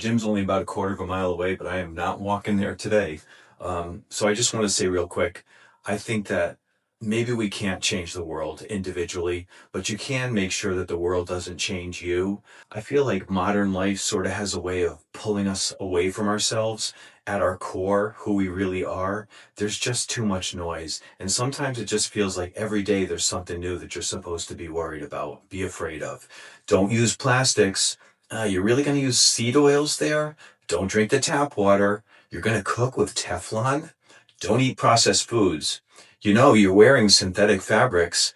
gym's only about a quarter of a mile away, but I am not walking there today. So I just want to say real quick, I think that maybe we can't change the world individually, but you can make sure that the world doesn't change you. I feel like modern life sort of has a way of pulling us away from ourselves at our core, who we really are. There's just too much noise. And sometimes it just feels like every day there's something new that you're supposed to be worried about, be afraid of. Don't use plastics. You're really going to use seed oils there? Don't drink the tap water. You're going to cook with Teflon? Don't eat processed foods. You know, you're wearing synthetic fabrics.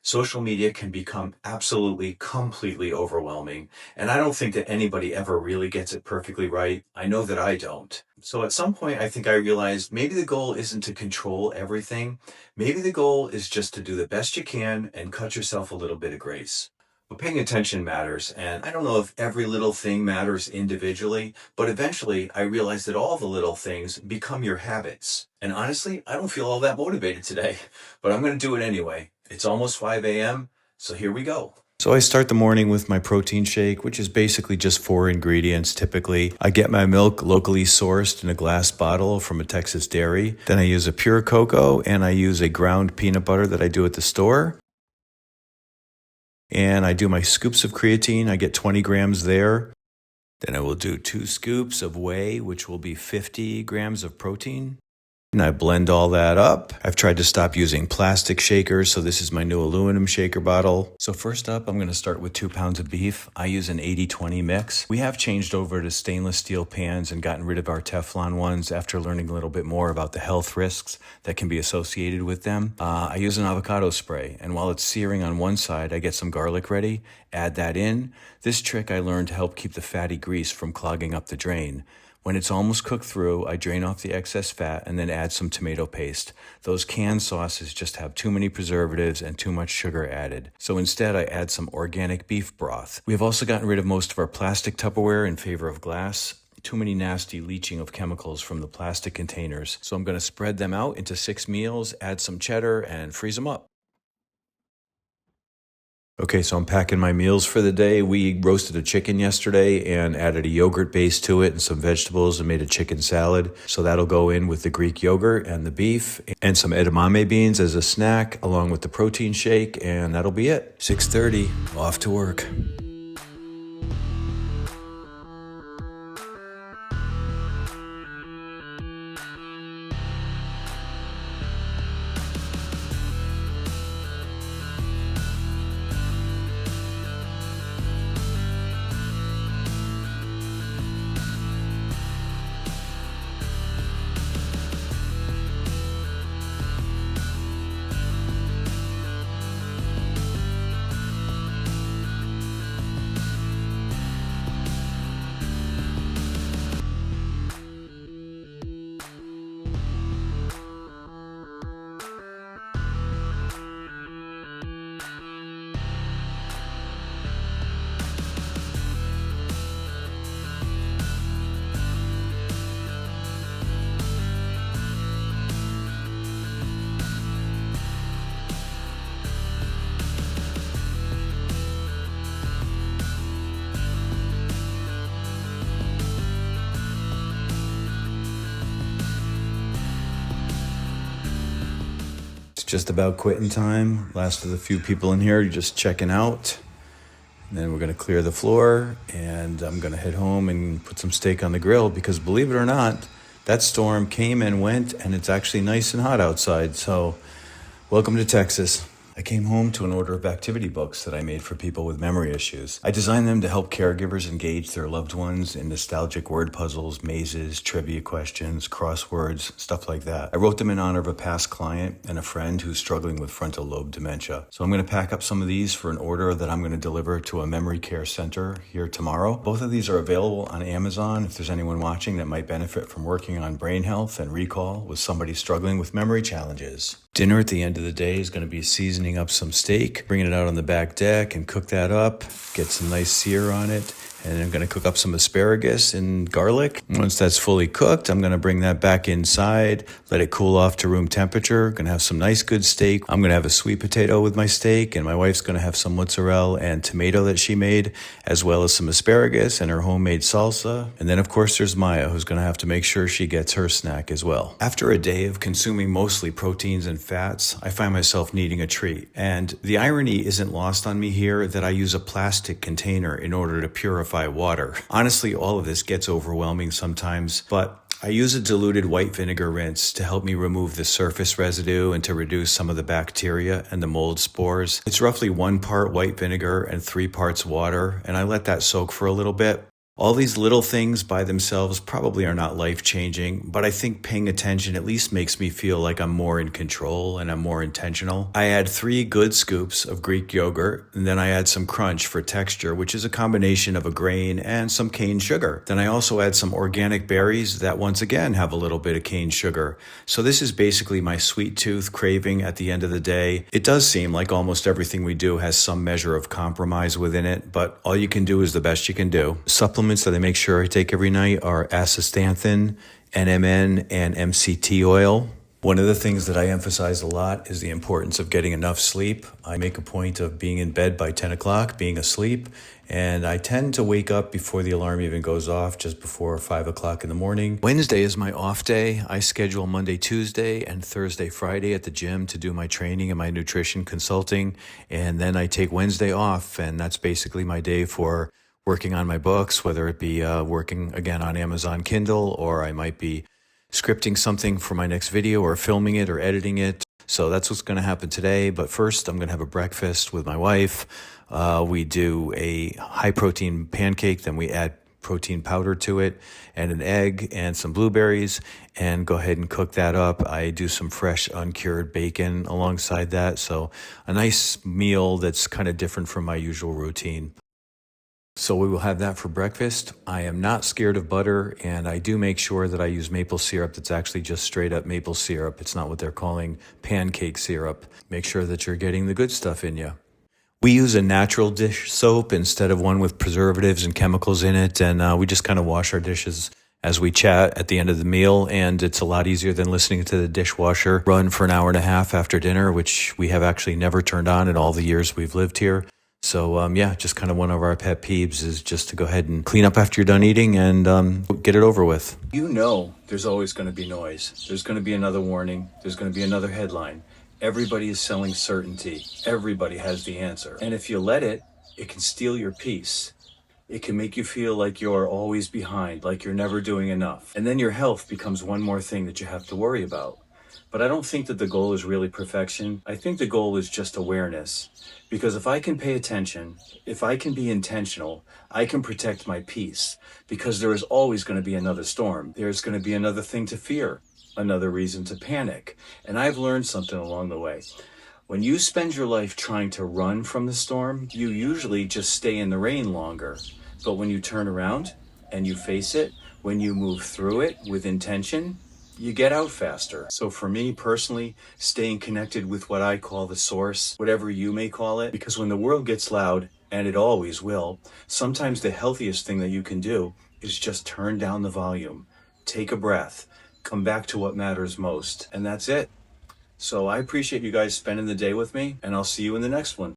Social media can become absolutely, completely overwhelming. And I don't think that anybody ever really gets it perfectly right. I know that I don't. So at some point, I think I realized maybe the goal isn't to control everything. Maybe the goal is just to do the best you can and cut yourself a little bit of grace. But paying attention matters, and I don't know if every little thing matters individually, but eventually I realized that all the little things become your habits. And honestly, I don't feel all that motivated today, but I'm going to do it anyway. It's almost 5 a.m., so here we go. So I start the morning with my protein shake, which is basically just 4 ingredients typically. I get my milk locally sourced in a glass bottle from a Texas dairy. Then I use a pure cocoa, and I use a ground peanut butter that I do at the store. And I do my scoops of creatine. I get 20 grams there. Then I will do 2 scoops of whey, which will be 50 grams of protein. And I blend all that up. I've tried to stop using plastic shakers, so this is my new aluminum shaker bottle. So first up, I'm going to start with 2 pounds of beef. I use an 80-20 mix. We have changed over to stainless steel pans and gotten rid of our Teflon ones after learning a little bit more about the health risks that can be associated with them. I use an avocado spray, and while it's searing on one side, I get some garlic ready, add that in. This trick I learned to help keep the fatty grease from clogging up the drain. When it's almost cooked through, I drain off the excess fat and then add some tomato paste. Those canned sauces just have too many preservatives and too much sugar added. So instead, I add some organic beef broth. We have also gotten rid of most of our plastic Tupperware in favor of glass. Too many nasty leaching of chemicals from the plastic containers. So I'm going to spread them out into 6 meals, add some cheddar, and freeze them up. Okay, so I'm packing my meals for the day. We roasted a chicken yesterday and added a yogurt base to it and some vegetables and made a chicken salad. So that'll go in with the Greek yogurt and the beef and some edamame beans as a snack along with the protein shake, and that'll be it. 6:30, off to work. Just about quitting time. Last of the few people in here just checking out. And then we're going to clear the floor, and I'm going to head home and put some steak on the grill because, believe it or not, that storm came and went, and it's actually nice and hot outside. So welcome to Texas. I came home to an order of activity books that I made for people with memory issues. I designed them to help caregivers engage their loved ones in nostalgic word puzzles, mazes, trivia questions, crosswords, stuff like that. I wrote them in honor of a past client and a friend who's struggling with frontal lobe dementia. So I'm going to pack up some of these for an order that I'm going to deliver to a memory care center here tomorrow. Both of these are available on Amazon if there's anyone watching that might benefit from working on brain health and recall with somebody struggling with memory challenges. Dinner at the end of the day is going to be seasoning up some steak, bringing it out on the back deck and cook that up, get some nice sear on it, And I'm going to cook up some asparagus and garlic. Once that's fully cooked, I'm going to bring that back inside, let it cool off to room temperature. Going to have some nice good steak. I'm going to have a sweet potato with my steak, and my wife's going to have some mozzarella and tomato that she made, as well as some asparagus and her homemade salsa. And then, of course, there's Maya, who's going to have to make sure she gets her snack as well. After a day of consuming mostly proteins and fats, I find myself needing a treat. And the irony isn't lost on me here that I use a plastic container in order to purify water. Honestly, all of this gets overwhelming sometimes, but I use a diluted white vinegar rinse to help me remove the surface residue and to reduce some of the bacteria and the mold spores. It's roughly 1 part white vinegar and 3 parts water, and I let that soak for a little bit. All these little things by themselves probably are not life-changing, but I think paying attention at least makes me feel like I'm more in control and I'm more intentional. I add 3 good scoops of Greek yogurt, and then I add some crunch for texture, which is a combination of a grain and some cane sugar. Then I also add some organic berries that once again have a little bit of cane sugar. So this is basically my sweet tooth craving at the end of the day. It does seem like almost everything we do has some measure of compromise within it, but all you can do is the best you can do. Supplements that I make sure I take every night are astaxanthin, NMN, and MCT oil. One of the things that I emphasize a lot is the importance of getting enough sleep. I make a point of being in bed by 10 o'clock, being asleep, and I tend to wake up before the alarm even goes off, just before 5 o'clock in the morning. Wednesday is my off day. I schedule Monday, Tuesday, and Thursday, Friday at the gym to do my training and my nutrition consulting, and then I take Wednesday off, and that's basically my day for working on my books, whether it be working again on Amazon Kindle, or I might be scripting something for my next video or filming it or editing it. So that's what's going to happen today. But first, I'm going to have a breakfast with my wife. We do a high protein pancake, then we add protein powder to it and an egg and some blueberries and go ahead and cook that up. I do some fresh uncured bacon alongside that. So a nice meal that's kind of different from my usual routine. So we will have that for breakfast. I am not scared of butter, and I do make sure that I use maple syrup that's actually just straight up maple syrup. It's not what they're calling pancake syrup. Make sure that you're getting the good stuff in you. We use a natural dish soap instead of one with preservatives and chemicals in it, and we just kind of wash our dishes as we chat at the end of the meal, and it's a lot easier than listening to the dishwasher run for an hour and a half after dinner, which we have actually never turned on in all the years we've lived here. So, just kind of one of our pet peeves is just to go ahead and clean up after you're done eating and get it over with. You know there's always going to be noise. There's going to be another warning. There's going to be another headline. Everybody is selling certainty. Everybody has the answer. And if you let it, it can steal your peace. It can make you feel like you're always behind, like you're never doing enough. And then your health becomes one more thing that you have to worry about. But I don't think that the goal is really perfection. I think the goal is just awareness. Because if I can pay attention, if I can be intentional, I can protect my peace. Because there is always going to be another storm. There's going to be another thing to fear, another reason to panic. And I've learned something along the way. When you spend your life trying to run from the storm, you usually just stay in the rain longer. But when you turn around and you face it, when you move through it with intention, you get out faster. So for me personally, staying connected with what I call the source, whatever you may call it, because when the world gets loud, and it always will, sometimes the healthiest thing that you can do is just turn down the volume, take a breath, come back to what matters most, and that's it. So I appreciate you guys spending the day with me, and I'll see you in the next one.